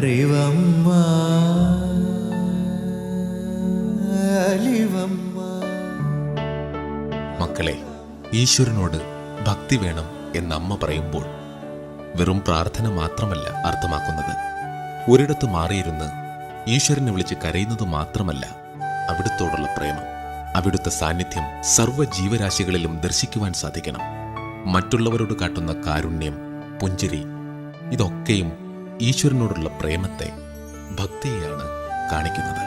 അറിവമ്മ അലിവമ്മ. മക്കളെ, ഈശ്വരനോട് ഭക്തി വേണം എന്നമ്മ പറയുമ്പോൾ വെറും പ്രാർത്ഥന മാത്രമല്ല അർത്ഥമാക്കുന്നത്. ഒരിടത്ത് മാറിയിരുന്ന് ഈശ്വരനെ വിളിച്ച് കരയുന്നത് മാത്രമല്ല അവിടുത്തോടുള്ള പ്രേമം. അവിടുത്തെ സാന്നിധ്യം സർവ്വ ജീവരാശികളിലും ദർശിക്കുവാൻ സാധിക്കണം. മറ്റുള്ളവരോട് കാട്ടുന്ന കാരുണ്യം, പുഞ്ചിരി, ഇതൊക്കെയും ഈശ്വരനോടുള്ള പ്രേമത്തെ, ഭക്തിയെയാണ് കാണിക്കുന്നത്.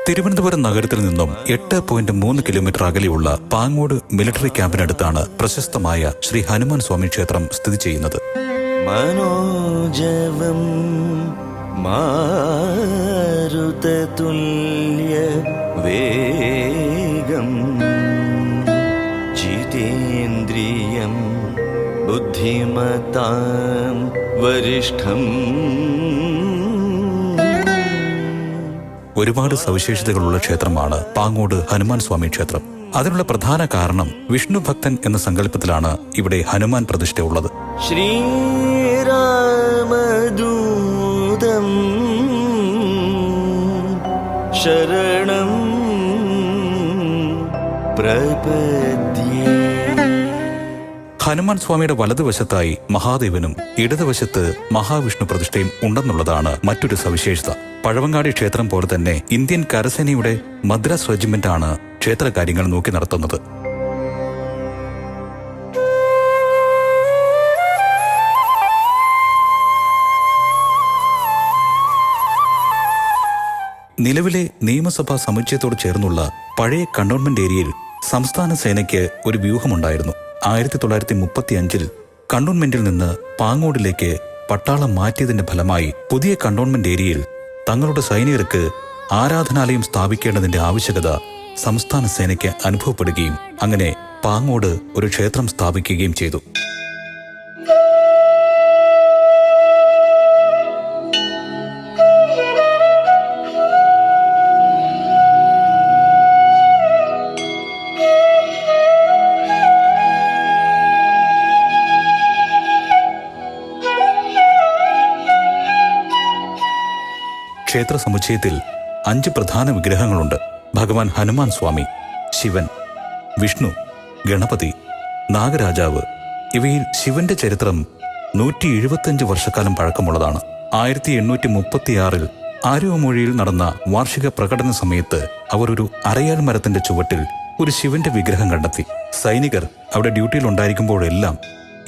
തിരുവനന്തപുരം നഗരത്തിൽ നിന്നും 8.3 കിലോമീറ്റർ അകലെയുള്ള പാങ്ങോട് മിലിറ്ററി ക്യാമ്പിനടുത്താണ് പ്രശസ്തമായ ശ്രീ ഹനുമാൻ സ്വാമി ക്ഷേത്രം സ്ഥിതി ചെയ്യുന്നത്. മനോജവം മാരുതതുല്യ വേഗം ജിതേന്ദ്രിയം ബുദ്ധിമതാം വരിഷ്ഠം. ഒരുപാട് സവിശേഷതകളുള്ള ക്ഷേത്രമാണ് പാങ്ങോട് ഹനുമാൻ സ്വാമി ക്ഷേത്രം. അതിനുള്ള പ്രധാന കാരണം വിഷ്ണു ഭക്തൻ എന്ന സങ്കല്പത്തിലാണ് ഇവിടെ ഹനുമാൻ പ്രതിഷ്ഠ ഉള്ളത്. ശ്രീരാമദൂതം ശരണം പ്രപദ്യേ. ഹനുമാൻ സ്വാമിയുടെ വലതുവശത്തായി മഹാദേവനും ഇടതുവശത്ത് മഹാവിഷ്ണു പ്രതിഷ്ഠയും ഉണ്ടെന്നുള്ളതാണ് മറ്റൊരു സവിശേഷത. പഴവങ്ങാടി ക്ഷേത്രം പോലെ തന്നെ ഇന്ത്യൻ കരസേനയുടെ മദ്രാസ് റെജിമെന്റാണ് ക്ഷേത്രകാര്യങ്ങൾ നോക്കി നടത്തുന്നത്. നിലവിലെ നിയമസഭാ സമുച്ചയത്തോട് ചേർന്നുള്ള പഴയ കണ്ടോൺമെന്റ് ഏരിയയിൽ സംസ്ഥാന സേനയ്ക്ക് ഒരു വ്യൂഹമുണ്ടായിരുന്നു. 1935 കണ്ടോൺമെന്റിൽ നിന്ന് പാങ്ങോടിലേക്ക് പട്ടാളം മാറ്റിയതിന്റെ ഫലമായി പുതിയ കണ്ടോൺമെന്റ് ഏരിയയിൽ തങ്ങളുടെ സൈനികർക്ക് ആരാധനാലയം സ്ഥാപിക്കേണ്ടതിന്റെ ആവശ്യകത സംസ്ഥാന സേനയ്ക്ക് അനുഭവപ്പെടുകയും അങ്ങനെ പാങ്ങോട് ഒരു ക്ഷേത്രം സ്ഥാപിക്കുകയും ചെയ്തു. ക്ഷേത്ര സമുച്ചയത്തിൽ 5 പ്രധാന വിഗ്രഹങ്ങളുണ്ട്. ഭഗവാൻ ഹനുമാൻ സ്വാമി, ശിവൻ, വിഷ്ണു, ഗണപതി, നാഗരാജാവ്. ഇവയിൽ ശിവന്റെ ചരിത്രം 175 വർഷക്കാലം പഴക്കമുള്ളതാണ്. 1836 ആലുവമൂഴിയിൽ നടന്ന വാർഷിക പ്രകടന സമയത്ത് അവർ ഒരു അരയാൽ മരത്തിന്റെ ചുവട്ടിൽ ഒരു ശിവന്റെ വിഗ്രഹം കണ്ടെത്തി. സൈനികർ അവിടെ ഡ്യൂട്ടിയിലുണ്ടായിരിക്കുമ്പോഴെല്ലാം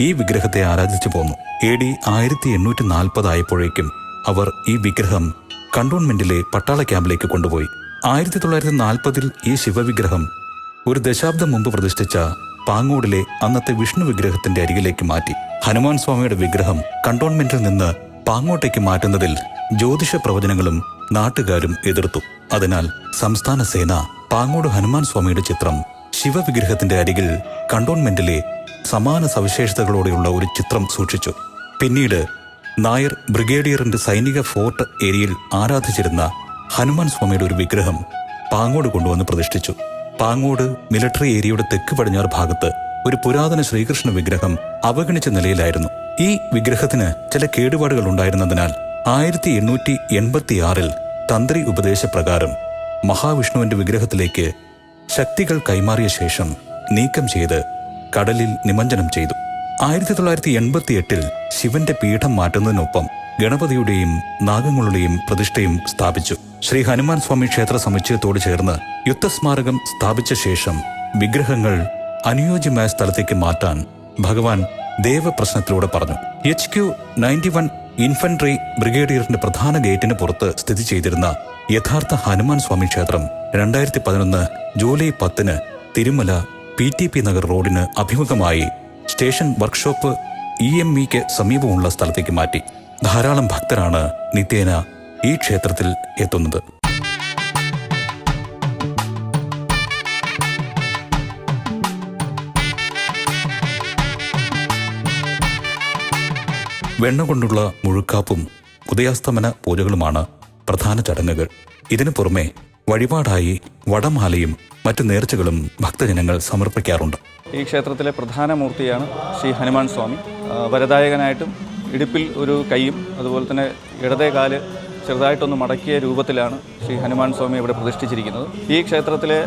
ഈ വിഗ്രഹത്തെ ആരാധിച്ചു പോന്നു. AD 1840 ആയപ്പോഴേക്കും അവർ ഈ വിഗ്രഹം കണ്ടോൺമെന്റിലെ പട്ടാള ക്യാമ്പിലേക്ക് കൊണ്ടുപോയി. 1940 ഈ ശിവവിഗ്രഹം ഒരു ദശാബ്ദം മുമ്പ് പ്രതിഷ്ഠിച്ച പാങ്ങോടിലെ അന്നത്തെ വിഷ്ണു വിഗ്രഹത്തിന്റെ അരികിലേക്ക് മാറ്റി. ഹനുമാൻ സ്വാമിയുടെ വിഗ്രഹം കണ്ടോൺമെന്റിൽ നിന്ന് പാങ്ങോട്ടേക്ക് മാറ്റുന്നതിൽ ജ്യോതിഷ പ്രവചനങ്ങളും നാട്ടുകാരും എതിർത്തു. അതിനാൽ സംസ്ഥാന സേന പാങ്ങോട് ഹനുമാൻ സ്വാമിയുടെ ചിത്രം ശിവവിഗ്രഹത്തിന്റെ അരികിൽ കണ്ടോൺമെന്റിലെ സമാന സവിശേഷതകളോടെയുള്ള ഒരു ചിത്രം സൂക്ഷിച്ചു. പിന്നീട് നായർ ബ്രിഗേഡിയറിന്റെ സൈനിക ഫോർട്ട് ഏരിയയിൽ ആരാധിച്ചിരുന്ന ഹനുമാൻ സ്വാമിയുടെ ഒരു വിഗ്രഹം പാങ്ങോട് കൊണ്ടുവന്ന് പ്രതിഷ്ഠിച്ചു. പാങ്ങോട് മിലിറ്ററി ഏരിയയുടെ തെക്ക് പടിഞ്ഞാറ് ഭാഗത്ത് ഒരു പുരാതന ശ്രീകൃഷ്ണ വിഗ്രഹം അവഗണിച്ച നിലയിലായിരുന്നു. ഈ വിഗ്രഹത്തിന് ചില കേടുപാടുകൾ ഉണ്ടായിരുന്നതിനാൽ 1886 തന്ത്രി ഉപദേശപ്രകാരം മഹാവിഷ്ണുവിന്റെ വിഗ്രഹത്തിലേക്ക് ശക്തികൾ കൈമാറിയ ശേഷം നീക്കം ചെയ്ത് കടലിൽ നിമജ്ജനം ചെയ്തു. 1988 ശിവന്റെ പീഠം മാറ്റുന്നതിനൊപ്പം ഗണപതിയുടെയും നാഗങ്ങളുടെയും പ്രതിഷ്ഠയും സ്ഥാപിച്ചു. ശ്രീ ഹനുമാൻ സ്വാമി ക്ഷേത്ര സമുച്ചയത്തോട് ചേർന്ന് യുദ്ധസ്മാരകം സ്ഥാപിച്ച ശേഷം വിഗ്രഹങ്ങൾ അനുയോജ്യമായ സ്ഥലത്തേക്ക് മാറ്റാൻ ഭഗവാൻ ദേവപ്രശ്നത്തിലൂടെ പറഞ്ഞു. HQ-91 ഇൻഫൻട്രി ബ്രിഗേഡിയറിന്റെ പ്രധാന ഗേറ്റിന് പുറത്ത് സ്ഥിതി ചെയ്തിരുന്ന യഥാർത്ഥ ഹനുമാൻ സ്വാമി ക്ഷേത്രം 2011 ജൂലൈ 10 തിരുമല PTP നഗർ റോഡിന് അഭിമുഖമായി സ്റ്റേഷൻ വർക്ക്ഷോപ്പ് EMEക്ക് സമീപമുള്ള സ്ഥലത്തേക്ക് മാറ്റി. ധാരാളം ഭക്തരാണ് നിത്യേന ഈ ക്ഷേത്രത്തിൽ എത്തുന്നത്. വെണ്ണ കൊണ്ടുള്ള മുഴുക്കാപ്പും ഉദയാസ്തമന പൂജകളുമാണ് പ്രധാന ചടങ്ങുകൾ. ഇതിനു പുറമെ വഴിപാടായി വടമാലയും മറ്റു നേർച്ചകളും ഭക്തജനങ്ങൾ സമർപ്പിക്കാറുണ്ട്. ഈ ക്ഷേത്രത്തിലെ പ്രധാന മൂർത്തിയാണ് ശ്രീ ഹനുമാൻ സ്വാമി. വരദായകനായിട്ടും ഇടുപ്പിൽ ഒരു കൈയും അതുപോലെ തന്നെ ഇടതേ കാല് ചെറുതായിട്ടൊന്ന് മടക്കിയ രൂപത്തിലാണ് ശ്രീ ഹനുമാൻ സ്വാമി ഇവിടെ പ്രതിഷ്ഠിച്ചിരിക്കുന്നത്. ഈ ക്ഷേത്രത്തിലെ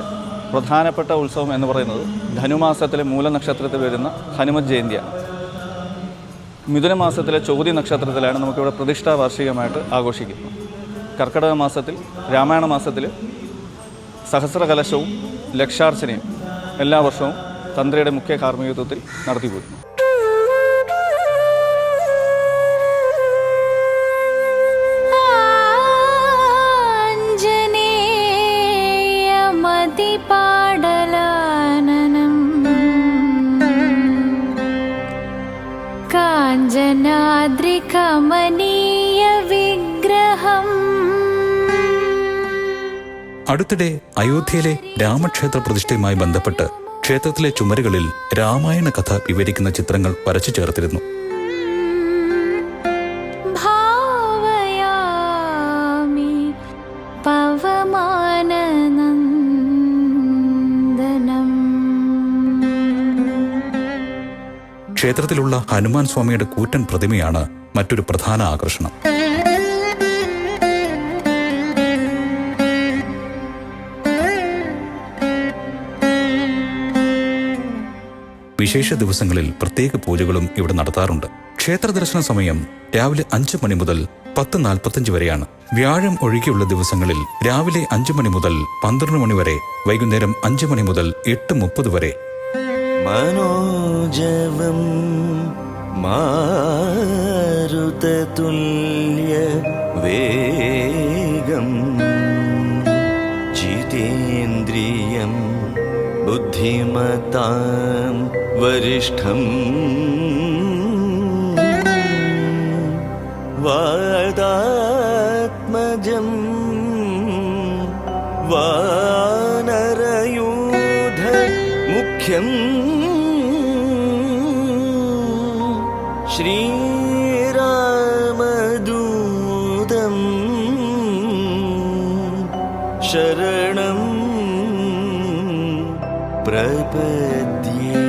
പ്രധാനപ്പെട്ട ഉത്സവം എന്ന് പറയുന്നത് ധനുമാസത്തിലെ മൂലനക്ഷത്രത്തിൽ വരുന്ന ഹനുമത് ജയന്തിയാണ്. മിഥുന മാസത്തിലെ ചോതി നക്ഷത്രത്തിലാണ് നമുക്കിവിടെ പ്രതിഷ്ഠാ വാർഷികമായിട്ട് ആഘോഷിക്കുന്നത്. കർക്കിടക മാസത്തിൽ, രാമായണ മാസത്തിൽ സഹസ്രകലശവും ലക്ഷാർച്ചനയും എല്ലാ വർഷവും തന്ത്രിയുടെ മുഖ്യ കാർമ്മികത്വത്തിൽ നടത്തിപ്പോരുന്നു. കാഞ്ചനാദ്രികമനീയ വിഗ്രഹം. അടുത്തിടെ അയോധ്യയിലെ രാമക്ഷേത്ര പ്രതിഷ്ഠയുമായി ബന്ധപ്പെട്ട് ക്ഷേത്രത്തിലെ ചുമരുകളിൽ രാമായണ കഥ വിവരിക്കുന്ന ചിത്രങ്ങൾ വരച്ചു ചേർത്തിരുന്നു. ഭാവയാമി പവമാനനന്ദനം. ക്ഷേത്രത്തിലുള്ള ഹനുമാൻ സ്വാമിയുടെ കൂറ്റൻ പ്രതിമയാണ് മറ്റൊരു പ്രധാന ആകർഷണം. വിശേഷ ദിവസങ്ങളിൽ പ്രത്യേക പൂജകളും ഇവിടെ നടത്താറുണ്ട്. ക്ഷേത്ര ദർശന സമയം രാവിലെ 5 മണി മുതൽ 10:45 വരെയാണ്. വ്യാഴം ഒഴികെയുള്ള ദിവസങ്ങളിൽ രാവിലെ 5 മണി മുതൽ 12 മണി വരെ, വൈകുന്നേരം 5 മണി മുതൽ 8:30 വരെ. മനോജവം മാരുതതുല്യ വേഗം ജിതേന്ദ്രിയം ബുദ്ധിമതാം വരിഷ്ഠം വാദാത്മജം വാനരയൂഥ മുഖ്യം ശ്രീരാമദൂതം ശരണം പ്രപദ്യേ.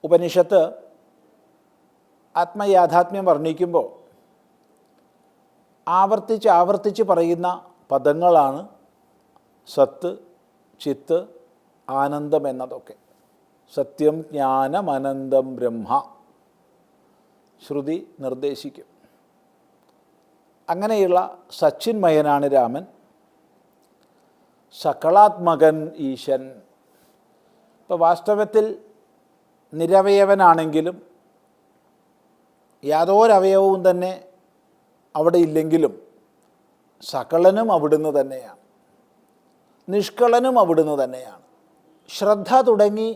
ഉപനിഷത്ത് ആത്മയാഥാത്മ്യം വർണ്ണിക്കുമ്പോൾ ആവർത്തിച്ച് പറയുന്ന പദങ്ങളാണ് സത്ത്, ചിത്ത്, ആനന്ദം എന്നതൊക്കെ. സത്യം, ജ്ഞാനം, അനന്തം ബ്രഹ്മ ശ്രുതി നിർദ്ദേശിക്കും. അങ്ങനെയുള്ള സച്ചിന്മയനാണ് രാമൻ. സകളാത്മകൻ ഈശൻ. ഇപ്പോൾ വാസ്തവത്തിൽ നിരവയവനാണെങ്കിലും യാതൊരവയവവും തന്നെ അവിടെ ഇല്ലെങ്കിലും സകളനും അവിടുന്ന് തന്നെയാണ്, നിഷ്കളനും അവിടുന്ന് തന്നെയാണ്. ശ്രദ്ധ തുടങ്ങി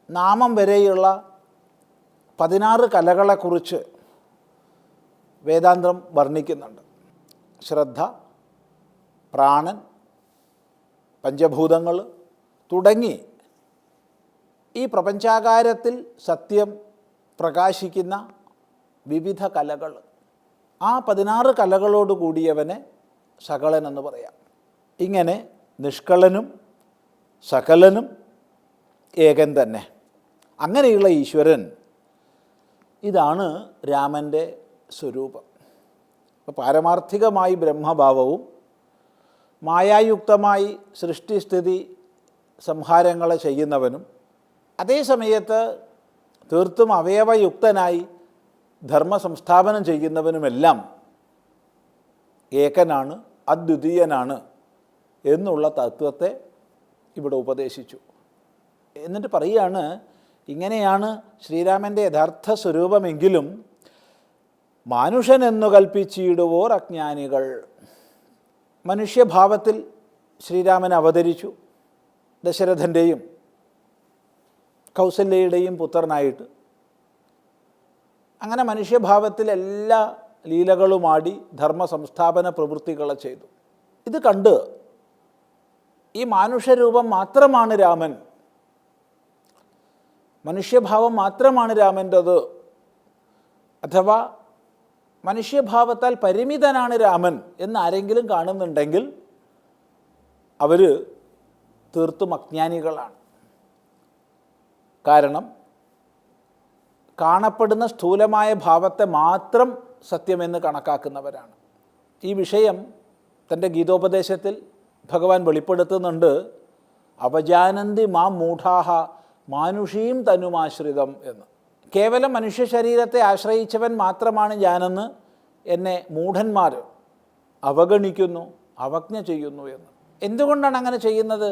നാമം വരെയുള്ള 16 കലകളെക്കുറിച്ച് വേദാന്തം വർണ്ണിക്കുന്നുണ്ട്. ശ്രദ്ധ, പ്രാണൻ, പഞ്ചഭൂതങ്ങൾ തുടങ്ങി ഈ പ്രപഞ്ചാകാരത്തിൽ സത്യം പ്രകാശിക്കുന്ന വിവിധ കലകൾ, ആ 16 കലകളോട് കൂടിയവനെ സകളൻ എന്ന് പറയാം. ഇങ്ങനെ നിഷ്കളനും സകലനും ഏകൻ തന്നെ. അങ്ങനെയുള്ള ഈശ്വരൻ, ഇതാണ് രാമൻ്റെ സ്വരൂപം. അപ്പോൾ പാരമാർത്ഥികമായി ബ്രഹ്മഭാവവും മായായുക്തമായി സൃഷ്ടിസ്ഥിതി സംഹാരങ്ങളെ ചെയ്യുന്നവനും അതേസമയത്ത് തീർത്തും അവയവയുക്തനായി ധർമ്മ സംസ്ഥാപനം ചെയ്യുന്നവനുമെല്ലാം ഏകനാണ്, അദ്വിതീയനാണ് എന്നുള്ള തത്വത്തെ ഇവിടെ ഉപദേശിച്ചു. എന്നിട്ട് പറയുകയാണ്, ഇങ്ങനെയാണ് ശ്രീരാമൻ്റെ യഥാർത്ഥ സ്വരൂപമെങ്കിലും മാനുഷനെന്നു കൽപ്പിച്ചിടുവോർ അജ്ഞാനികൾ. മനുഷ്യഭാവത്തിൽ ശ്രീരാമൻ അവതരിച്ചു, ദശരഥൻ്റെയും കൗസല്യയുടെയും പുത്രനായിട്ട്. അങ്ങനെ മനുഷ്യഭാവത്തിൽ എല്ലാ ലീലകളുമാടി ധർമ്മ സംസ്ഥാപന പ്രവൃത്തികളെ ചെയ്തു. ഇത് കണ്ട് ഈ മാനുഷരൂപം മാത്രമാണ് രാമൻ, മനുഷ്യഭാവം മാത്രമാണ് രാമൻ്റെത്, അഥവാ മനുഷ്യഭാവത്താൽ പരിമിതനാണ് രാമൻ എന്ന് ആരെങ്കിലും കാണുന്നുണ്ടെങ്കിൽ അവർ തീർത്തും അജ്ഞാനികളാണ്. കാരണം കാണപ്പെടുന്ന സ്ഥൂലമായ ഭാവത്തെ മാത്രം സത്യമെന്ന് കണക്കാക്കുന്നവരാണ്. ഈ വിഷയം തൻ്റെ ഗീതോപദേശത്തിൽ ഭഗവാൻ വെളിപ്പെടുത്തുന്നുണ്ട്. അവജാനന്തി മാം മൂഢാഹ മാനുഷീം തനുമാശ്രിതം എന്ന്. കേവലം മനുഷ്യ ശരീരത്തെ ആശ്രയിച്ചവൻ മാത്രമാണ് ഞാനെന്ന് എന്നെ മൂഢന്മാർ അവഗണിക്കുന്നു, അവജ്ഞ ചെയ്യുന്നു എന്ന്. എന്തുകൊണ്ടാണ് അങ്ങനെ ചെയ്യുന്നത്?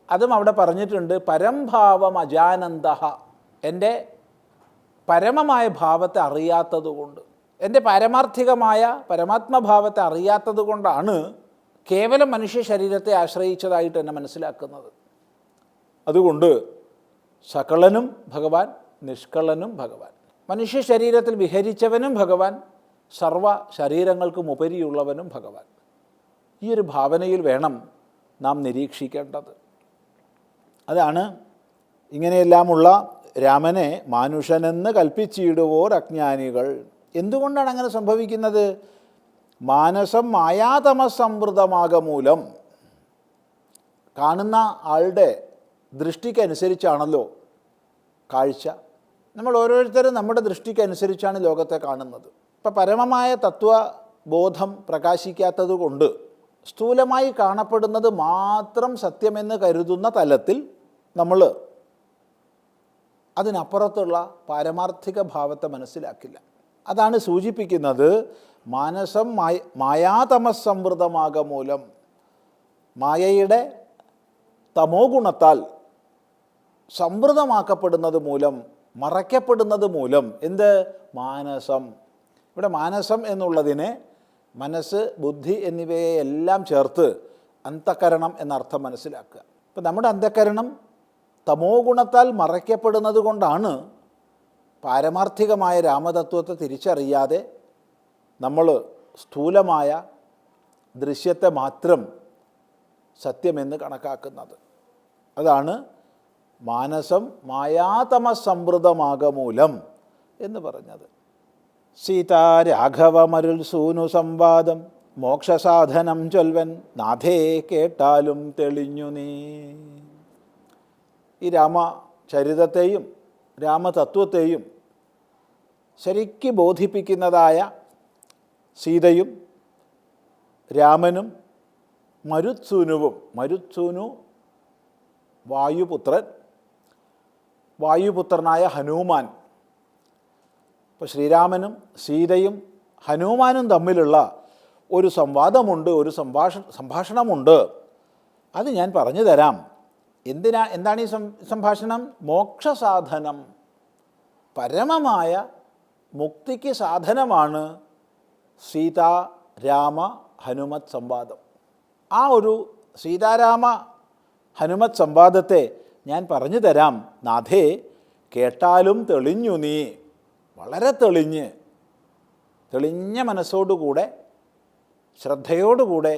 അതും അവിടെ പറഞ്ഞിട്ടുണ്ട്. പരംഭാവം അജാനന്ദ, എൻ്റെ പരമമായ ഭാവത്തെ അറിയാത്തതുകൊണ്ട്, എൻ്റെ പാരമാർത്ഥികമായ പരമാത്മഭാവത്തെ അറിയാത്തത് കൊണ്ടാണ് കേവലം മനുഷ്യ ശരീരത്തെ ആശ്രയിച്ചതായിട്ട് എന്നെ മനസ്സിലാക്കുന്നത്. അതുകൊണ്ട് സകളനും ഭഗവാൻ, നിഷ്കളനും ഭഗവാൻ, മനുഷ്യ ശരീരത്തിൽ വിഹരിച്ചവനും ഭഗവാൻ, സർവ ശരീരങ്ങൾക്കും ഉപരിയുള്ളവനും ഭഗവാൻ. ഈ ഒരു ഭാവനയിൽ വേണം നാം നിരീക്ഷിക്കേണ്ടത്. അതാണ് ഇങ്ങനെയെല്ലാമുള്ള രാമനെ മാനുഷനെന്ന് കൽപ്പിച്ചിടുവോർ അജ്ഞാനികൾ. എന്തുകൊണ്ടാണ് അങ്ങനെ സംഭവിക്കുന്നത്? മാനസം മായാതമസംവൃതമാകമൂലം. കാണുന്ന ആളുടെ ദൃഷ്ടിക്കനുസരിച്ചാണല്ലോ കാഴ്ച. നമ്മൾ ഓരോരുത്തരും നമ്മുടെ ദൃഷ്ടിക്കനുസരിച്ചാണ് ലോകത്തെ കാണുന്നത്. ഇപ്പം പരമമായ തത്വബോധം പ്രകാശിക്കാത്തത് കൊണ്ട് സ്ഥൂലമായി കാണപ്പെടുന്നത് മാത്രം സത്യമെന്ന് കരുതുന്ന തലത്തിൽ നമ്മൾ അതിനപ്പുറത്തുള്ള പാരമാർത്ഥിക ഭാവത്തെ മനസ്സിലാക്കില്ല. അതാണ് സൂചിപ്പിക്കുന്നത് മാനസം മായാതമസംവൃതമാകമൂലം. മായയുടെ തമോ ഗുണത്താൽ സംവൃതമാക്കപ്പെടുന്നത് മൂലം, മറയ്ക്കപ്പെടുന്നത് മൂലം. എന്ത്? മാനസം. ഇവിടെ മാനസം എന്നുള്ളതിനെ മനസ്സ്, ബുദ്ധി എന്നിവയെ എല്ലാം ചേർത്ത് അന്തഃകരണം എന്നർത്ഥം മനസ്സിലാക്കുക. ഇപ്പം നമ്മുടെ അന്തഃകരണം തമോ ഗുണത്താൽ മറയ്ക്കപ്പെടുന്നത് കൊണ്ടാണ് പാരമാർത്ഥികമായ രാമതത്വത്തെ തിരിച്ചറിയാതെ നമ്മൾ സ്ഥൂലമായ ദൃശ്യത്തെ മാത്രം സത്യമെന്ന് കണക്കാക്കുന്നത്. അതാണ് മാനസം മായാതമസംവൃതമാകമൂലം എന്ന് പറഞ്ഞത്. സീതാരാഘവമരുൾ സൂനു സംവാദം മോക്ഷസാധനം ചൊൽവൻ നാഥേ കേട്ടാലും തെളിഞ്ഞു നീ. ഈ രാമചരിതത്തെയും രാമതത്വത്തെയും ശരിക്ക് ബോധിപ്പിക്കുന്നതായ സീതയും രാമനും മരുത്സൂനുവും, മരുത്സൂനു വായുപുത്രൻ, വായുപുത്രനായ ഹനുമാൻ. ഇപ്പോൾ ശ്രീരാമനും സീതയും ഹനുമാനും തമ്മിലുള്ള ഒരു സംവാദമുണ്ട്, ഒരു സംഭാഷണമുണ്ട്. അത് ഞാൻ പറഞ്ഞു തരാം. എന്താണ് ഈ സംഭാഷണം? മോക്ഷസാധനം, പരമമായ മുക്തിക്ക് സാധനമാണ് സീതാ രാമ ഹനുമത് സംവാദം. ആ ഒരു സീതാരാമ ഹനുമത് സംവാദത്തെ ഞാൻ പറഞ്ഞു തരാം. നാഥേ കേട്ടാലും തെളിഞ്ഞു നീ. വളരെ തെളിഞ്ഞ മനസ്സോടുകൂടെ ശ്രദ്ധയോടുകൂടെ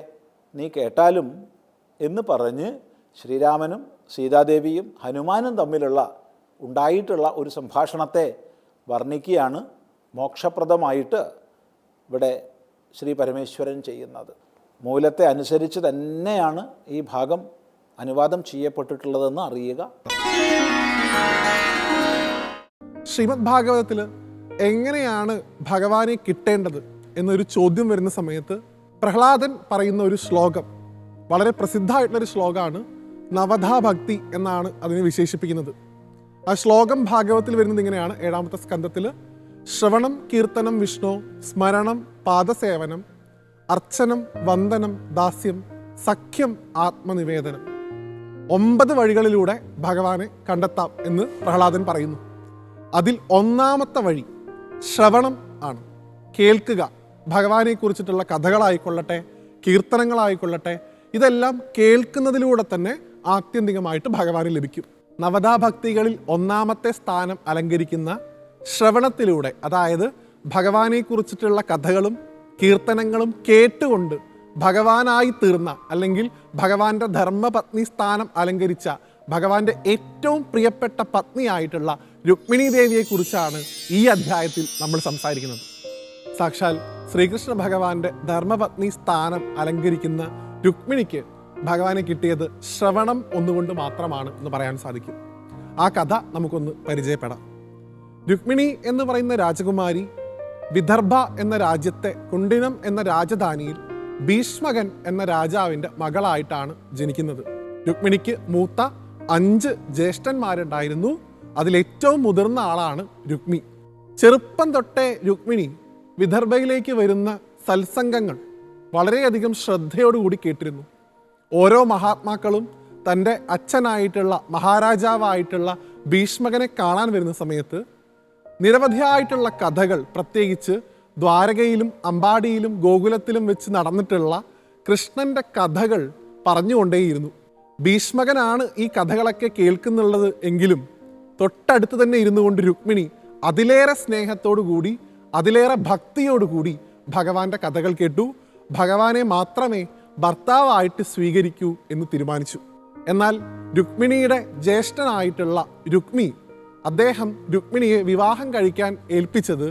നീ കേട്ടാലും എന്ന് പറഞ്ഞ് ശ്രീരാമനും സീതാദേവിയും ഹനുമാനും തമ്മിലുള്ള ഉണ്ടായിട്ടുള്ള ഒരു സംഭാഷണത്തെ വർണ്ണിക്കുകയാണ് മോക്ഷപ്രദമായിട്ട് ഇവിടെ ശ്രീ പരമേശ്വരൻ ചെയ്യുന്നത്. മൂലത്തെ അനുസരിച്ച് തന്നെയാണ് ഈ ഭാഗം അനുവാദം ചെയ്യപ്പെട്ടിട്ടുള്ളതെന്ന് അറിയുക. ശ്രീമദ് ഭാഗവതത്തിൽ എങ്ങനെയാണ് ഭഗവാനെ കിട്ടേണ്ടത് എന്നൊരു ചോദ്യം വരുന്ന സമയത്ത് പ്രഹ്ലാദൻ പറയുന്ന ഒരു ശ്ലോകം, വളരെ പ്രസിദ്ധമായിട്ടുള്ളൊരു ശ്ലോകമാണ്. നവധാ ഭക്തി എന്നാണ് അതിനെ വിശേഷിപ്പിക്കുന്നത്. ആ ശ്ലോകം ഭാഗവതത്തിൽ വരുന്നത് ഇങ്ങനെയാണ്. 7ാമത്തെ സ്കന്ധത്തിൽ ശ്രവണം കീർത്തനം വിഷ്ണു, സ്മരണം പാദസേവനം, അർച്ചനം വന്ദനം ദാസ്യം, സഖ്യം ആത്മനിവേദനം. 9 വഴികളിലൂടെ ഭഗവാനെ കണ്ടെത്താം എന്ന് പ്രഹ്ലാദൻ പറയുന്നു. അതിൽ 1ാമത്തെ വഴി ശ്രവണം ആണ്, കേൾക്കുക. ഭഗവാനെ കുറിച്ചിട്ടുള്ള കഥകളായിക്കൊള്ളട്ടെ, കീർത്തനങ്ങളായിക്കൊള്ളട്ടെ, ഇതെല്ലാം കേൾക്കുന്നതിലൂടെ തന്നെ ആത്യന്തികമായിട്ട് ഭഗവാന് ലഭിക്കും. നവതാഭക്തികളിൽ ഒന്നാമത്തെ സ്ഥാനം അലങ്കരിക്കുന്ന ശ്രവണത്തിലൂടെ, അതായത് ഭഗവാനെ കുറിച്ചിട്ടുള്ള കഥകളും കീർത്തനങ്ങളും കേട്ടുകൊണ്ട് ഭഗവാനായി തീർന്ന, അല്ലെങ്കിൽ ഭഗവാന്റെ ധർമ്മപത്നി സ്ഥാനം അലങ്കരിച്ച, ഭഗവാന്റെ ഏറ്റവും പ്രിയപ്പെട്ട പത്നിയായിട്ടുള്ള രുക്മിണി ദേവിയെക്കുറിച്ചാണ് ഈ അധ്യായത്തിൽ നമ്മൾ സംസാരിക്കുന്നത്. സാക്ഷാൽ ശ്രീകൃഷ്ണ ഭഗവാന്റെ ധർമ്മപത്നി സ്ഥാനം അലങ്കരിക്കുന്ന രുക്മിണിക്ക് ഭഗവാനെ കിട്ടിയത് ശ്രവണം ഒന്നുകൊണ്ട് മാത്രമാണ് എന്ന് പറയാൻ സാധിക്കും. ആ കഥ നമുക്കൊന്ന് പരിചയപ്പെടാം. രുക്മിണി എന്ന് പറയുന്ന രാജകുമാരി വിദർഭ എന്ന രാജ്യത്തെ കുണ്ടിനം എന്ന രാജധാനിയിൽ ഭീഷ്മകൻ എന്ന രാജാവിൻ്റെ മകളായിട്ടാണ് ജനിക്കുന്നത്. രുക്മിണിക്ക് മൂത്ത 5 ജ്യേഷ്ഠന്മാരുണ്ടായിരുന്നു. അതിലേറ്റവും മുതിർന്ന ആളാണ് രുക്മി. ചെറുപ്പം തൊട്ടേ രുക്മിണി വിദർഭയിലേക്ക് വരുന്ന സത്സംഗങ്ങൾ വളരെയധികം ശ്രദ്ധയോടുകൂടി കേട്ടിരുന്നു. ഓരോ മഹാത്മാക്കളും തൻ്റെ അച്ഛനായിട്ടുള്ള മഹാരാജാവായിട്ടുള്ള ഭീഷ്മകനെ കാണാൻ വരുന്ന സമയത്ത് നിരവധിയായിട്ടുള്ള കഥകൾ, പ്രത്യേകിച്ച് ദ്വാരകയിലും അമ്പാടിയിലും ഗോകുലത്തിലും വെച്ച് നടന്നിട്ടുള്ള കൃഷ്ണൻ്റെ കഥകൾ പറഞ്ഞുകൊണ്ടേയിരുന്നു. ഭീഷ്മകനാണ് ഈ കഥകളൊക്കെ കേൾക്കുന്നുള്ളത് എങ്കിലും തൊട്ടടുത്ത് തന്നെ ഇരുന്നു കൊണ്ട് രുക്മിണി അതിലേറെ സ്നേഹത്തോടു കൂടി, അതിലേറെ ഭക്തിയോടുകൂടി ഭഗവാന്റെ കഥകൾ കേട്ടു. ഭഗവാനെ മാത്രമേ ഭർത്താവായിട്ട് സ്വീകരിക്കൂ എന്ന് തീരുമാനിച്ചു. എന്നാൽ രുക്മിണിയുടെ ജ്യേഷ്ഠനായിട്ടുള്ള രുക്മി, അദ്ദേഹം രുക്മിണിയെ വിവാഹം കഴിക്കാൻ ഏൽപ്പിച്ചത്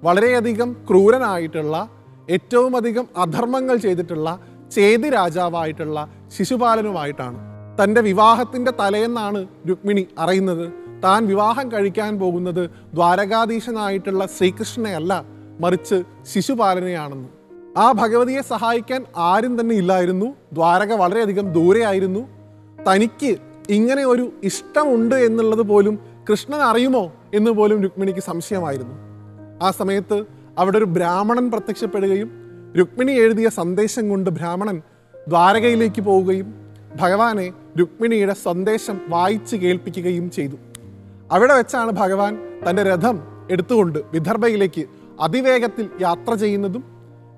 വളരെയധികം ക്രൂരനായിട്ടുള്ള, ഏറ്റവും അധികം അധർമ്മങ്ങൾ ചെയ്തിട്ടുള്ള ചേതി രാജാവായിട്ടുള്ള ശിശുപാലനുമായിട്ടാണ്. തൻ്റെ വിവാഹത്തിൻ്റെ തലേന്നാണ് രുക്മിണി അറിയുന്നത് താൻ വിവാഹം കഴിക്കാൻ പോകുന്നത് ദ്വാരകാധീശനായിട്ടുള്ള ശ്രീകൃഷ്ണനെയല്ല, മറിച്ച് ശിശുപാലനെയാണെന്ന്. ആ ഭഗവതിയെ സഹായിക്കാൻ ആരും തന്നെ ഇല്ലായിരുന്നു. ദ്വാരക വളരെയധികം ദൂരെയായിരുന്നു. തനിക്ക് ഇങ്ങനെ ഒരു ഇഷ്ടമുണ്ട് എന്നുള്ളത് പോലും കൃഷ്ണൻ അറിയുമോ എന്ന് പോലും രുക്മിണിക്ക് സംശയമായിരുന്നു. ആ സമയത്ത് അവിടെ ഒരു ബ്രാഹ്മണൻ പ്രത്യക്ഷപ്പെടുകയും രുക്മിണി എഴുതിയ സന്ദേശം കൊണ്ട് ബ്രാഹ്മണൻ ദ്വാരകയിലേക്ക് പോവുകയും ഭഗവാനെ രുക്മിണിയുടെ സന്ദേശം വായിച്ച് കേൾപ്പിക്കുകയും ചെയ്തു. അവിടെ വെച്ചാണ് ഭഗവാൻ തൻ്റെ രഥം എടുത്തുകൊണ്ട് വിദർഭയിലേക്ക് അതിവേഗത്തിൽ യാത്ര ചെയ്യുന്നതും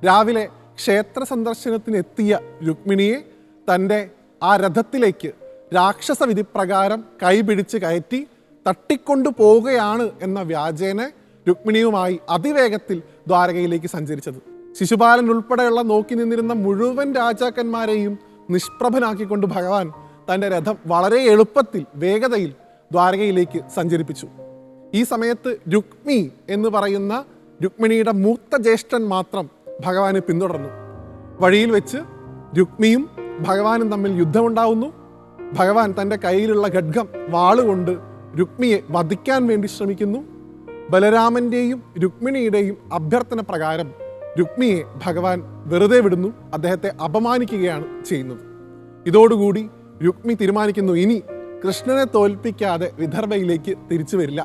രാവിലെ ക്ഷേത്ര സന്ദർശനത്തിന് എത്തിയ രുക്മിണിയെ തൻ്റെ ആ രഥത്തിലേക്ക് രാക്ഷസ വിധിപ്രകാരം കൈപിടിച്ച് കയറ്റി തട്ടിക്കൊണ്ടു പോവുകയാണ് എന്ന വ്യാജേന രുക്മിണിയുമായി അതിവേഗത്തിൽ ദ്വാരകയിലേക്ക് സഞ്ചരിച്ചത്. ശിശുപാലൻ ഉൾപ്പെടെയുള്ള നോക്കി നിന്നിരുന്ന മുഴുവൻ രാജാക്കന്മാരെയും നിഷ്പ്രഭനാക്കിക്കൊണ്ട് ഭഗവാൻ തൻ്റെ രഥം വളരെ എളുപ്പത്തിൽ, വേഗതയിൽ ദ്വാരകയിലേക്ക് സഞ്ചരിപ്പിച്ചു. ഈ സമയത്ത് രുക്മി എന്ന് പറയുന്ന രുക്മിണിയുടെ മൂത്ത ജ്യേഷ്ഠൻ മാത്രം ഭഗവാനെ പിന്തുടർന്നു. വഴിയിൽ വെച്ച് രുക്മിയും ഭഗവാനും തമ്മിൽ യുദ്ധമുണ്ടാവുന്നു. ഭഗവാൻ തൻ്റെ കയ്യിലുള്ള ഖഡ്ഗം വാളുകൊണ്ട് രുക്മിയെ വധിക്കാൻ വേണ്ടി ശ്രമിക്കുന്നു. ബലരാമൻ്റെയും രുക്മിണിയുടെയും അഭ്യർത്ഥന പ്രകാരം രുക്മിയെ ഭഗവാൻ വെറുതെ വിടുന്നു. അദ്ദേഹത്തെ അപമാനിക്കുകയാണ് ചെയ്യുന്നത്. ഇതോടുകൂടി രുക്മി തീരുമാനിക്കുന്നു, ഇനി കൃഷ്ണനെ തോൽപ്പിക്കാതെ വിദർഭയിലേക്ക് തിരിച്ചു വരില്ല.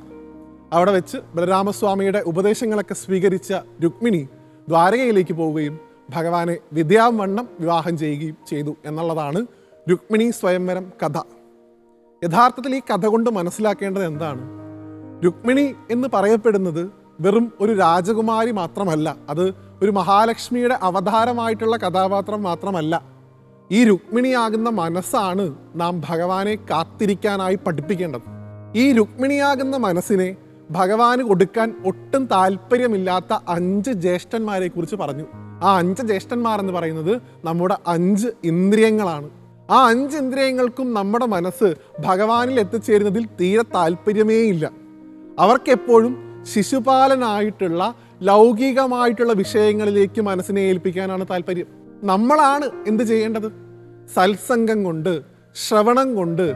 അവിടെ വെച്ച് ബലരാമസ്വാമിയുടെ ഉപദേശങ്ങളൊക്കെ സ്വീകരിച്ച രുക്മിണി ദ്വാരകയിലേക്ക് പോവുകയും ഭഗവാനെ വിദ്യാവണ്ണം വിവാഹം ചെയ്യുകയും ചെയ്തു എന്നുള്ളതാണ് രുക്മിണി സ്വയംവരം കഥ. യഥാർത്ഥത്തിൽ ഈ കഥ കൊണ്ട് മനസ്സിലാക്കേണ്ടത് എന്താണ്? രുക്മിണി എന്ന് പറയപ്പെടുന്നത് വെറും ഒരു രാജകുമാരി മാത്രമല്ല, അത് ഒരു മഹാലക്ഷ്മിയുടെ അവതാരമായിട്ടുള്ള കഥാപാത്രം മാത്രമല്ല. ഈ രുക്മിണിയാകുന്ന മനസ്സാണ് നാം ഭഗവാനെ കാത്തിരിക്കാനായി പഠിപ്പിക്കേണ്ടത്. ഈ രുക്മിണിയാകുന്ന മനസ്സിനെ ഭഗവാന് കൊടുക്കാൻ ഒട്ടും താല്പര്യമില്ലാത്ത 5 ജ്യേഷ്ഠന്മാരെ കുറിച്ച് പറഞ്ഞു. ആ 5 ജ്യേഷ്ഠന്മാർ എന്ന് പറയുന്നത് നമ്മുടെ 5 ഇന്ദ്രിയങ്ങളാണ്. ആ 5 ഇന്ദ്രിയങ്ങൾക്കും നമ്മുടെ മനസ്സ് ഭഗവാനിൽ എത്തിച്ചേരുന്നതിൽ തീരെ താല്പര്യമേ ഇല്ല. അവർക്കെപ്പോഴും ശിശുപാലനായിട്ടുള്ള ലൗകികമായിട്ടുള്ള വിഷയങ്ങളിലേക്ക് മനസ്സിനെ ഏൽപ്പിക്കാനാണ് താല്പര്യം. നമ്മളാണ് എന്ത് ചെയ്യേണ്ടത്? സത്സംഗം കൊണ്ട്, ശ്രവണം കൊണ്ട്,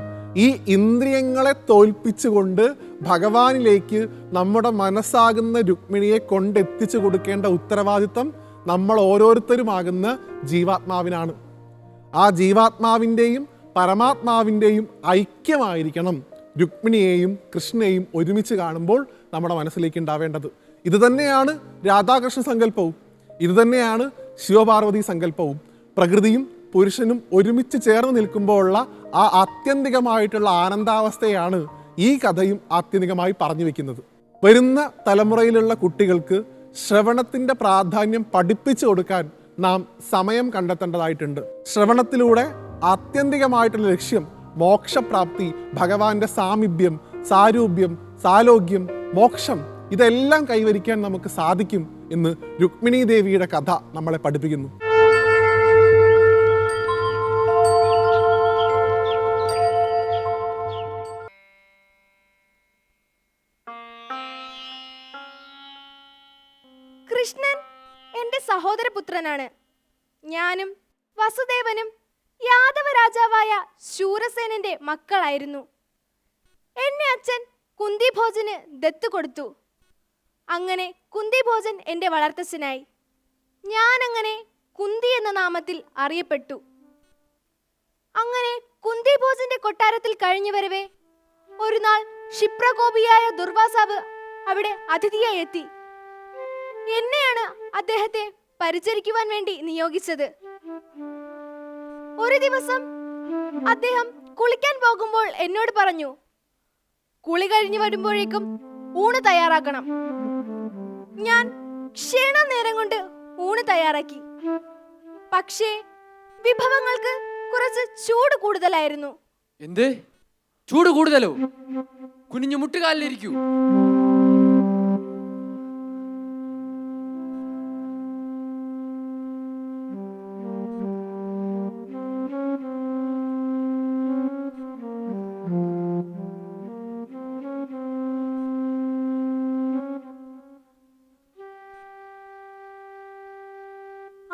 ഈ ഇന്ദ്രിയങ്ങളെ തോൽപ്പിച്ചുകൊണ്ട് ഭഗവാനിലേക്ക് നമ്മുടെ മനസ്സാകുന്ന രുക്മിണിയെ കൊണ്ടെത്തിച്ചു കൊടുക്കേണ്ട ഉത്തരവാദിത്വം നമ്മൾ ഓരോരുത്തരുമാകുന്ന ജീവാത്മാവിനാണ്. ആ ജീവാത്മാവിൻ്റെയും പരമാത്മാവിൻ്റെയും ഐക്യമായിരിക്കണം രുക്മിണിയെയും കൃഷ്ണനെയും ഒരുമിച്ച് കാണുമ്പോൾ നമ്മുടെ മനസ്സിലേക്ക് ഉണ്ടാവേണ്ടത്. ഇത് തന്നെയാണ് രാധാകൃഷ്ണ സങ്കല്പവും, ഇത് തന്നെയാണ് ശിവപാർവതി സങ്കല്പവും. പ്രകൃതിയും പുരുഷനും ഒരുമിച്ച് ചേർന്ന് നിൽക്കുമ്പോഴുള്ള ആ ആത്യന്തികമായിട്ടുള്ള ആനന്ദാവസ്ഥയാണ് ഈ കഥയും ആത്യന്തികമായി പറഞ്ഞു വെക്കുന്നത്. വരുന്ന തലമുറയിലുള്ള കുട്ടികൾക്ക് ശ്രവണത്തിൻ്റെ പ്രാധാന്യം പഠിപ്പിച്ചു കൊടുക്കാൻ നാം സമയം കണ്ടെത്തേണ്ടതായിട്ടുണ്ട്. ശ്രവണത്തിലൂടെ ആത്യന്തികമായിട്ടുള്ള ലക്ഷ്യം മോക്ഷപ്രാപ്തി, ഭഗവാന്റെ സാമീപ്യം, സാരൂപ്യം, സാലോക്യം, മോക്ഷം ഇതെല്ലാം കൈവരിക്കാൻ നമുക്ക് സാധിക്കും എന്ന് രുക്മിണീ ദേവിയുടെ കഥ നമ്മളെ പഠിപ്പിക്കുന്നു. കൃഷ്ണൻ എൻ്റെ സഹോദരപുത്രനാണ്. ഞാനും വസുദേവനും യാദവ രാജാവായ ശൂരസേനന്റെ മക്കളായിരുന്നു. എന്നെ അച്ഛൻ കുന്തിഭോജന് ദത്ത് കൊടുത്തു. അങ്ങനെ കുന്തിഭോജൻ എൻ്റെ വളർത്തച്ഛനായി. ഞാനങ്ങനെ കുന്തി എന്ന നാമത്തിൽ അറിയപ്പെട്ടു. അങ്ങനെ കുന്തിഭോജന്റെ കൊട്ടാരത്തിൽ കഴിഞ്ഞു വരവേ ഒരു നാൾ ക്ഷിപ്രകോപിയായ ദുർവാസാവ് അവിടെ അതിഥിയായി എത്തി. എന്നെയാണ് അദ്ദേഹത്തെ പരിചരിക്കുവാൻ വേണ്ടി നിയോഗിച്ചത്. ഒരു ദിവസം അദ്ദേഹം കുളിക്കാൻ പോകുമ്പോൾ എന്നോട് പറഞ്ഞു, കുളി കഴിഞ്ഞു വരുമ്പോഴേക്കും ഊണ് തയ്യാറാക്കണം. ഞാൻ ക്ഷീണം നേരം കൊണ്ട് ഊണ് തയ്യാറാക്കി. പക്ഷേ വിഭവങ്ങൾക്ക് കുറച്ച് ചൂട് കൂടുതലായിരുന്നു. എന്ത് ചൂട് കൂടുതലോ? കുനിഞ്ഞു മുട്ടുകാലിലിരിക്കൂ.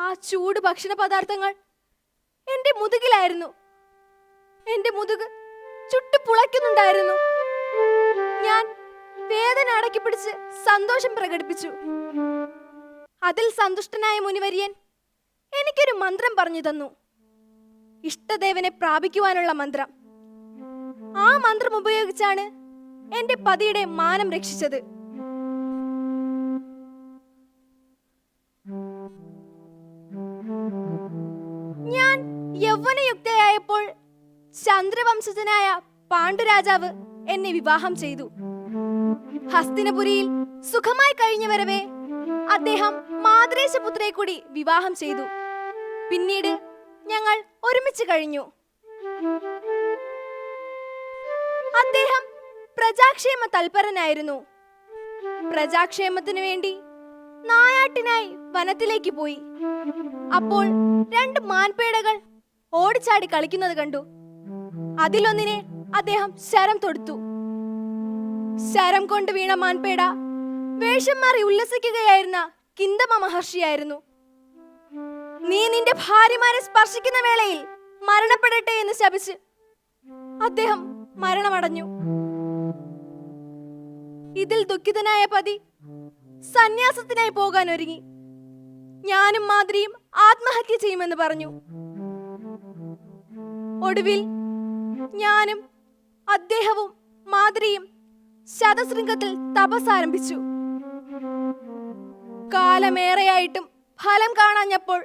ആ ചൂട് ഭക്ഷണ പദാർത്ഥങ്ങൾ എന്റെ മുതുകിലായിരുന്നു. എന്റെ മുതുക് ചുട്ടു പുളയ്ക്കുന്നുണ്ടായിരുന്നു. ഞാൻ വേദന അടക്കി പിടിച്ച് സന്തോഷം പ്രകടിപ്പിച്ചു. അതിൽ സന്തുഷ്ടനായ മുനിവര്യൻ എനിക്കൊരു മന്ത്രം പറഞ്ഞു തന്നു. ഇഷ്ടദേവനെ പ്രാപിക്കുവാനുള്ള മന്ത്രം. ആ മന്ത്രം ഉപയോഗിച്ചാണ് എന്റെ പതിയുടെ മാനം രക്ഷിച്ചത്. ഞാൻ യൗവനയുക്തയായപ്പോൾ ചന്ദ്രവംശജനായ പാണ്ഡുരാജാവ് എന്നെ വിവാഹം ചെയ്തു. ഹസ്തിനപുരിയിൽ സുഖമായി കഴിഞ്ഞു വരവേ അദ്ദേഹം മാദ്രേശപുത്രയെ കൂടി വിവാഹം ചെയ്തു. പിന്നീട് ഞങ്ങൾ ഒരുമിച്ച് കഴിഞ്ഞു. അദ്ദേഹം പ്രജാക്ഷേമ തൽപരനായിരുന്നു. പ്രജാക്ഷേമത്തിനു വേണ്ടി നായാട്ടിനായി വനത്തിലേക്ക് പോയി. അപ്പോൾ 2 മാൻപേടകൾ ഓടിച്ചാടി കളിക്കുന്നത് കണ്ടു. അതിലൊന്നിനെ അദ്ദേഹം ശരം തൊടുത്തു. ശരം കൊണ്ട് വീണ മാൻപേട വേഷം മാറി ഉല്ലസിക്കുകയായിരുന്ന കിന്തമ മഹർഷിയായിരുന്നു. നീ നിന്റെ ഭാര്യമാരെ സ്പർശിക്കുന്ന വേളയിൽ മരണപ്പെടട്ടെ എന്ന് ശപിച്ച് അദ്ദേഹം മരണമടഞ്ഞു. ഇതിൽ ദുഃഖിതനായ പതി സന്യാസത്തിനായി പോകാൻ ഒരുങ്ങി. ഞാനും മാദ്രിയും ആത്മഹത്യ ചെയ്യുമെന്ന് പറഞ്ഞു. ഒടുവിൽ ഞാനും അദ്ദേഹവും മാദ്രിയും ശതശൃംഗത്തിൽ തപസ് ആരംഭിച്ചു. കാലമേറെയായിട്ടും ഫലം കാണാഞ്ഞപ്പോൾ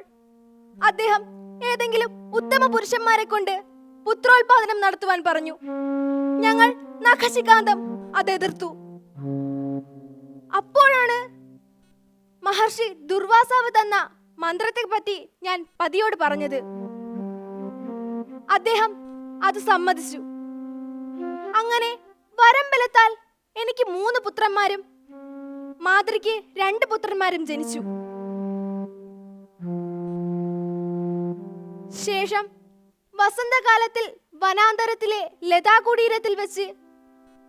അദ്ദേഹം ഏതെങ്കിലും ഉത്തമ പുരുഷന്മാരെ കൊണ്ട് പുത്രോത്പാദനം നടത്തുവാൻ പറഞ്ഞു. ഞങ്ങൾ നഖശികാന്തം അത് എതിർത്തു. അപ്പോഴാണ് മഹർഷി ദുർവാസാവ് തന്ന മന്ത്രത്തെ പറ്റി ഞാൻ പതിയോട് പറഞ്ഞത്. അദ്ദേഹം അത് സമ്മതിച്ചു. അങ്ങനെ വരമ്പലത്താൽ എനിക്ക് 3 പുത്രന്മാരും മാതൃക്ക് 2 പുത്രന്മാരും ജനിച്ചു. ശേഷം വസന്തകാലത്തിൽ വനാന്തരത്തിലെ ലതാകുടീരത്തിൽ വെച്ച്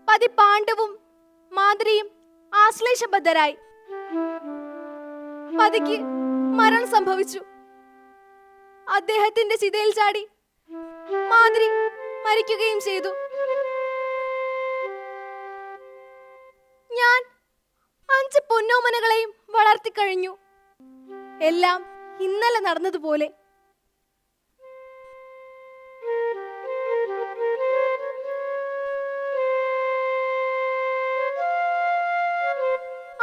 പതി പാണ്ഡവും മാതൃയും ആശ്ലേഷബദ്ധരായി. പതിക്ക് മരണം സംഭവിച്ചു. അദ്ദേഹത്തിന്റെ ചിതയിൽ ചാടി മാതൃ മരിക്കുകയും ചെയ്തു. ഞാൻ 5 പൊന്നോമനകളെയും വളർത്തിക്കഴിഞ്ഞു. എല്ലാം ഇന്നലെ നടന്നതുപോലെ.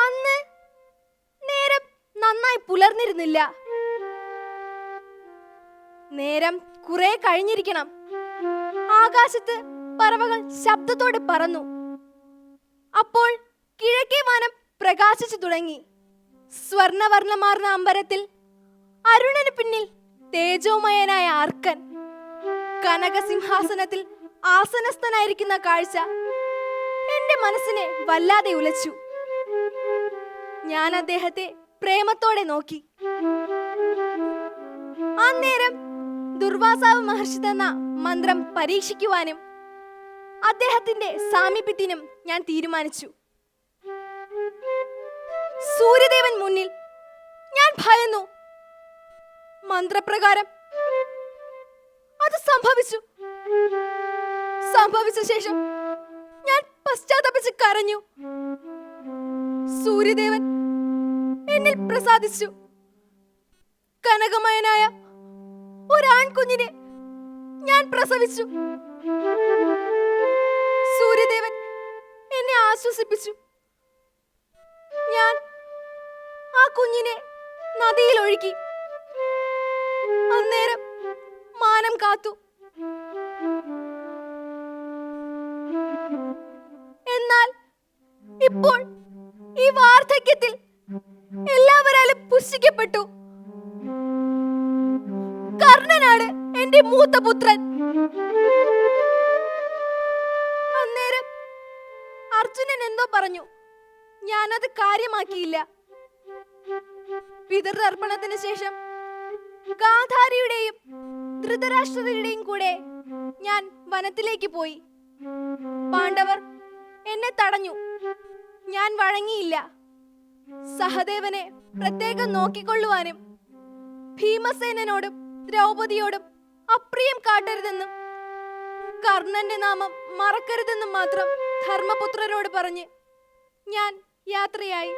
അന്ന് നേരം നന്നായി പുലർന്നിരുന്നില്ല. നേരം കുറെ കഴിഞ്ഞിരിക്കണം. ആകാശത്ത് പറവകൾ ശബ്ദത്തോടെ പറന്നു. അപ്പോൾ കിഴക്കേ വാനം പ്രകാശിച്ചു തുടങ്ങി. സ്വർണവർണ്ണമാർന്ന അമ്പരത്തിൽ അരുണന് പിന്നിൽ തേജോമയനായ അർക്കൻ കനകസിംഹാസനത്തിൽ ആസനസ്ഥനായിരിക്കുന്ന കാഴ്ച എന്റെ മനസ്സിനെ വല്ലാതെ ഉലച്ചു. ഞാൻ അദ്ദേഹത്തെ പ്രേമത്തോടെ നോക്കി. അന്നേരം ദുർവാസാവ് മഹർഷി തന്ന മന്ത്രം പരീക്ഷിക്കുവാനും അദ്ദേഹത്തിന്റെ സാമീപ്യത്തിനും ഞാൻ തീരുമാനിച്ചു. സൂര്യദേവൻ മുന്നിൽ ഞാൻ ഭയന്നു. മന്ത്രപ്രകാരം അത് സംഭവിച്ചു. സംഭവിച്ച ശേഷം ഞാൻ പശ്ചാത്തപിച്ച് കരഞ്ഞു. സൂര്യദേവൻ എന്നിൽ പ്രസാദിച്ചു. കനകമയനായ ഒരാൺകുഞ്ഞിനെ ഞാൻ പ്രസവിച്ചു. സൂര്യദേവൻ എന്നെ ആശ്വസിപ്പിച്ചു. ഞാൻ ആ കുഞ്ഞിനെ നദിയിൽ ഒഴുക്കി. അന്നേരം മാനം കാത്തു. എന്നാൽ ഇപ്പോൾ ഈ വാർദ്ധക്യത്തിൽ എല്ലാവരാലും പുച്ഛിക്കപ്പെട്ടു. കർണനാണ് എന്റെ മൂത്ത പുത്രൻ. അന്നേരം അർജുനൻ എന്തോ പറഞ്ഞു. ഞാനത് കാര്യമാക്കിയില്ല. പിതൃതർപ്പണത്തിന് ശേഷം ഗാന്ധാരിയുടെയും ധൃതരാഷ്ട്രരുടെയും കൂടെ ഞാൻ വനത്തിലേക്ക് പോയി. പാണ്ഡവർ എന്നെ തടഞ്ഞു. ഞാൻ വഴങ്ങിയില്ല. സഹദേവനെ പ്രത്യേകം നോക്കിക്കൊള്ളുവാനും ഭീമസേനോടും ദ്രൗപദിയോടും അപ്രിയം കാട്ടരുതെന്നും കർണന്റെ നാമം മറക്കരുതെന്നും മാത്രം ധർമ്മപുത്രരോട് പറഞ്ഞ് ഞാൻ യാത്രയായി.